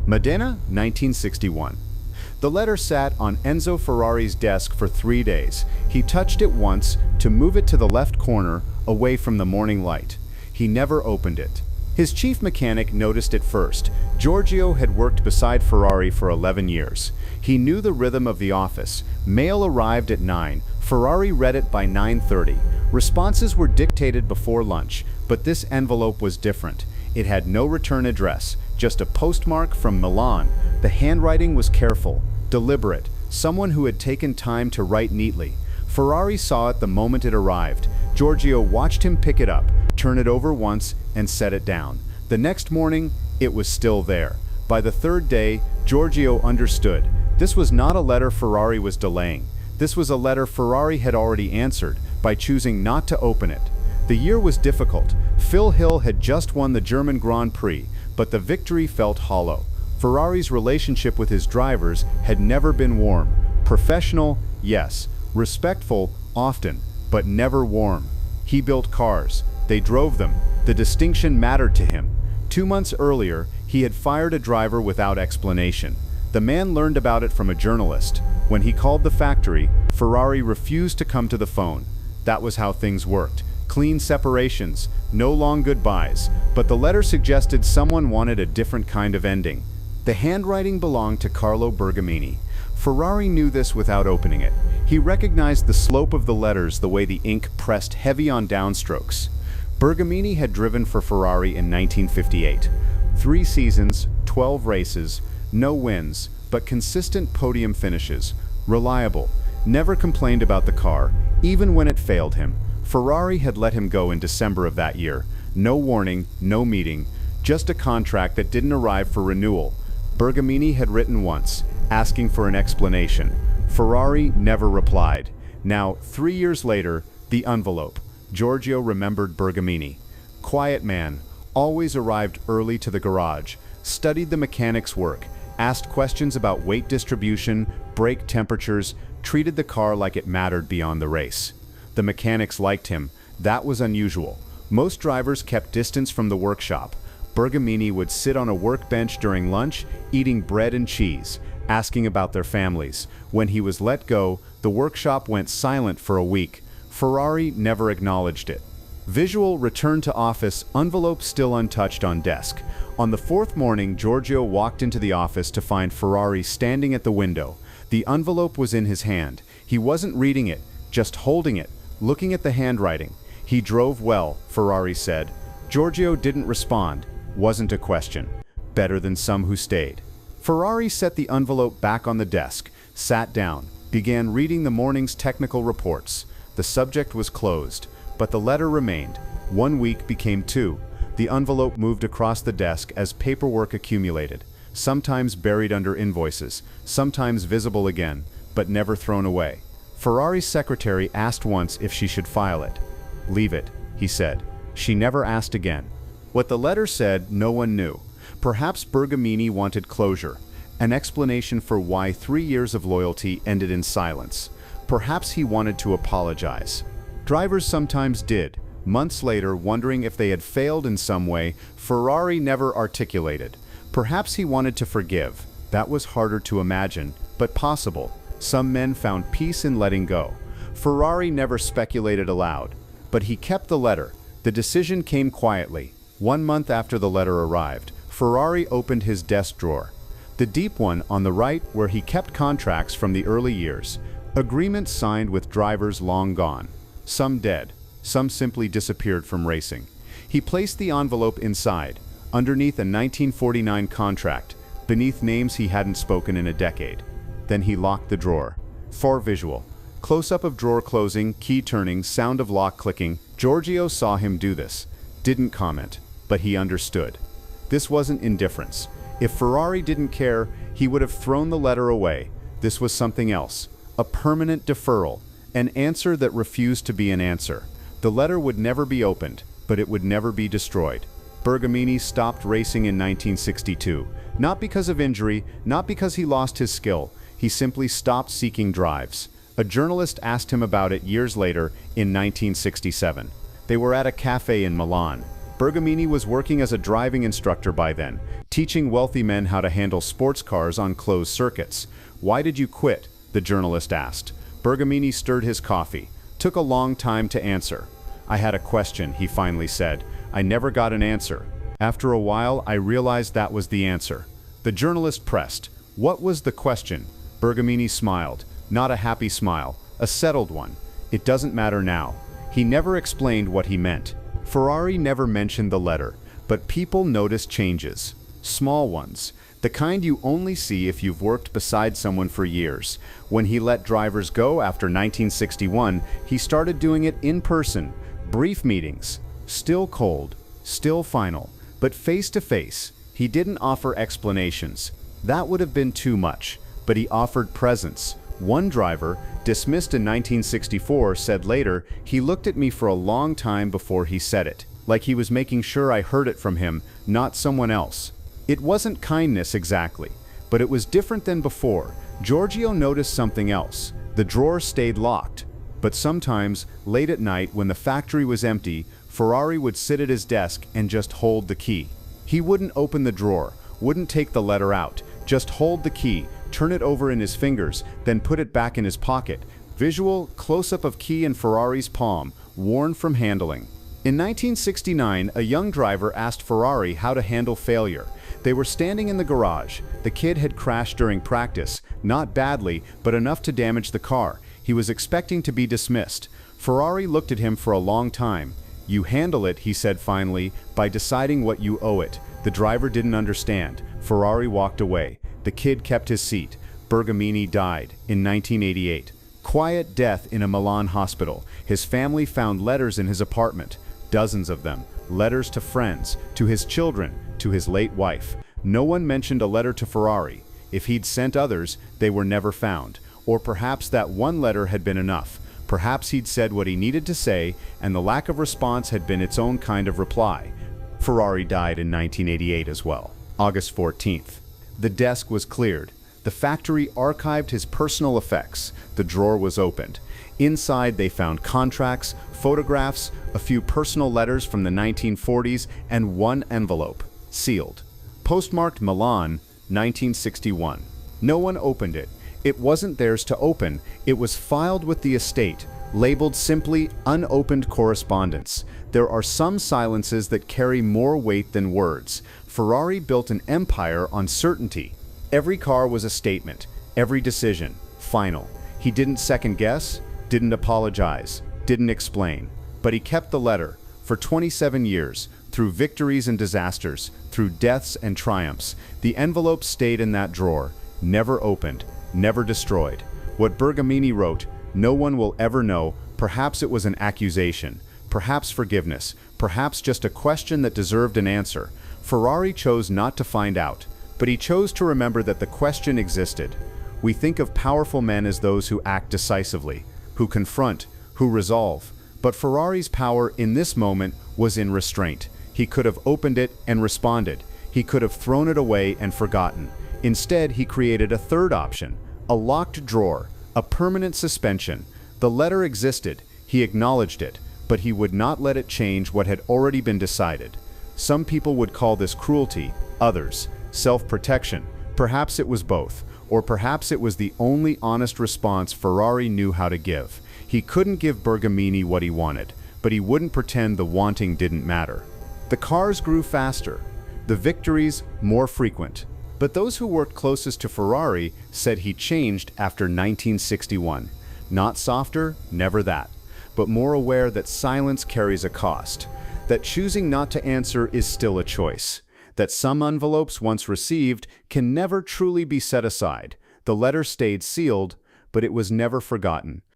Modena, 1961. The letter sat on Enzo Ferrari's desk for 3 days. He touched it once to move it to the left corner, away from the morning light. He never opened it. His chief mechanic noticed it first. Giorgio had worked beside Ferrari for 11 years. He knew the rhythm of the office. Mail arrived at 9. Ferrari read it by 9:30. Responses were dictated before lunch, but this envelope was different. It had no return address, just a postmark from Milan. The handwriting was careful, deliberate, someone who had taken time to write neatly. Ferrari saw it the moment it arrived. Giorgio watched him pick it up, turn it over once, and set it down. The next morning, it was still there. By the third day, Giorgio understood. This was not a letter Ferrari was delaying. This was a letter Ferrari had already answered by choosing not to open it. The year was difficult. Phil Hill had just won the German Grand Prix, but the victory felt hollow. Ferrari's relationship with his drivers had never been warm. Professional, yes. Respectful, often, but never warm. He built cars. They drove them. The distinction mattered to him. 2 months earlier, he had fired a driver without explanation. The man learned about it from a journalist. When he called the factory, Ferrari refused to come to the phone. That was how things worked. Clean separations, no long goodbyes. But the letter suggested someone wanted a different kind of ending. The handwriting belonged to Carlo Bergamini. Ferrari knew this without opening it. He recognized the slope of the letters, the way the ink pressed heavy on downstrokes. Bergamini had driven for Ferrari in 1958. 3 seasons, 12 races, no wins, but consistent podium finishes. Reliable, never complained about the car, even when it failed him. Ferrari had let him go in December of that year. No warning, no meeting, just a contract that didn't arrive for renewal. Bergamini had written once, asking for an explanation. Ferrari never replied. Now, 3 years later, the envelope. Giorgio remembered Bergamini. Quiet man, always arrived early to the garage, studied the mechanic's work, asked questions about weight distribution, brake temperatures, treated the car like it mattered beyond the race. The mechanics liked him. That was unusual. Most drivers kept distance from the workshop. Bergamini would sit on a workbench during lunch, eating bread and cheese, asking about their families. When he was let go, the workshop went silent for a week. Ferrari never acknowledged it. Visual returned to office, envelope still untouched on desk. On the 4th morning, Giorgio walked into the office to find Ferrari standing at the window. The envelope was in his hand. He wasn't reading it, just holding it, looking at the handwriting. He drove well, Ferrari said. Giorgio didn't respond. Wasn't a question. Better than some who stayed. Ferrari set the envelope back on the desk, sat down, began reading the morning's technical reports. The subject was closed, but the letter remained. 1 week became 2. The envelope moved across the desk as paperwork accumulated, sometimes buried under invoices, sometimes visible again, but never thrown away. Ferrari's secretary asked once if she should file it. "Leave it," he said. She never asked again. What the letter said, no one knew. Perhaps Bergamini wanted closure, an explanation for why 3 years of loyalty ended in silence. Perhaps he wanted to apologize. Drivers sometimes did. Months later, wondering if they had failed in some way, Ferrari never articulated. Perhaps he wanted to forgive. That was harder to imagine, but possible. Some men found peace in letting go. Ferrari never speculated aloud. But he kept the letter. The decision came quietly. 1 month after the letter arrived, Ferrari opened his desk drawer. The deep one on the right, where he kept contracts from the early years. Agreements signed with drivers long gone. Some dead. Some simply disappeared from racing. He placed the envelope inside, underneath a 1949 contract, beneath names he hadn't spoken in a decade. Then he locked the drawer. For visual. Close-up of drawer closing, key turning, sound of lock clicking. Giorgio saw him do this. Didn't comment, but he understood. This wasn't indifference. If Ferrari didn't care, he would have thrown the letter away. This was something else. A permanent deferral. An answer that refused to be an answer. The letter would never be opened, but it would never be destroyed. Bergamini stopped racing in 1962. Not because of injury, not because he lost his skill. He simply stopped seeking drives. A journalist asked him about it years later, in 1967. They were at a cafe in Milan. Bergamini was working as a driving instructor by then, teaching wealthy men how to handle sports cars on closed circuits. "Why did you quit?" the journalist asked. Bergamini stirred his coffee. Took a long time to answer. "I had a question," he finally said. "I never got an answer. After a while, I realized that was the answer." The journalist pressed. "What was the question?" Bergamini smiled. Not a happy smile, a settled one. "It doesn't matter now." He never explained what he meant. Ferrari never mentioned the letter, but people noticed changes. Small ones. The kind you only see if you've worked beside someone for years. When he let drivers go after 1961, he started doing it in person. Brief meetings. Still cold. Still final. But face to face. He didn't offer explanations. That would have been too much. But he offered presence. One driver, dismissed in 1964, said later, "He looked at me for a long time before he said it, like he was making sure I heard it from him, not someone else." It wasn't kindness exactly, but it was different than before. Giorgio noticed something else. The drawer stayed locked. But sometimes, late at night when the factory was empty, Ferrari would sit at his desk and just hold the key. He wouldn't open the drawer, wouldn't take the letter out, just hold the key, turn it over in his fingers, then put it back in his pocket. Visual close-up of key in Ferrari's palm, worn from handling. In 1969, a young driver asked Ferrari how to handle failure. They were standing in the garage. The kid had crashed during practice, not badly, but enough to damage the car. He was expecting to be dismissed. Ferrari looked at him for a long time. "You handle it," he said finally, "by deciding what you owe it." The driver didn't understand. Ferrari walked away. The kid kept his seat. Bergamini died in 1988. Quiet death in a Milan hospital. His family found letters in his apartment. Dozens of them. Letters to friends, to his children, to his late wife. No one mentioned a letter to Ferrari. If he'd sent others, they were never found. Or perhaps that one letter had been enough. Perhaps he'd said what he needed to say, and the lack of response had been its own kind of reply. Ferrari died in 1988 as well, August 14th. The desk was cleared. The factory archived his personal effects. The drawer was opened. Inside they found contracts, photographs, a few personal letters from the 1940s, and one envelope, sealed. Postmarked Milan, 1961. No one opened it. It wasn't theirs to open. It was filed with the estate, labeled simply unopened correspondence. There are some silences that carry more weight than words. Ferrari built an empire on certainty. Every car was a statement, every decision, final. He didn't second guess, didn't apologize, didn't explain. But he kept the letter for 27 years, through victories and disasters, through deaths and triumphs. The envelope stayed in that drawer, never opened, never destroyed. What Bergamini wrote, no one will ever know. Perhaps it was an accusation, perhaps forgiveness, perhaps just a question that deserved an answer. Ferrari chose not to find out, but he chose to remember that the question existed. We think of powerful men as those who act decisively, who confront, who resolve. But Ferrari's power in this moment was in restraint. He could have opened it and responded. He could have thrown it away and forgotten. Instead, he created a third option, a locked drawer, a permanent suspension. The letter existed, he acknowledged it, but he would not let it change what had already been decided. Some people would call this cruelty, others, self-protection. Perhaps it was both, or perhaps it was the only honest response Ferrari knew how to give. He couldn't give Bergamini what he wanted, but he wouldn't pretend the wanting didn't matter. The cars grew faster, the victories more frequent. But those who worked closest to Ferrari said he changed after 1961. Not softer, never that, but more aware that silence carries a cost, that choosing not to answer is still a choice, that some envelopes once received can never truly be set aside. The letter stayed sealed, but it was never forgotten.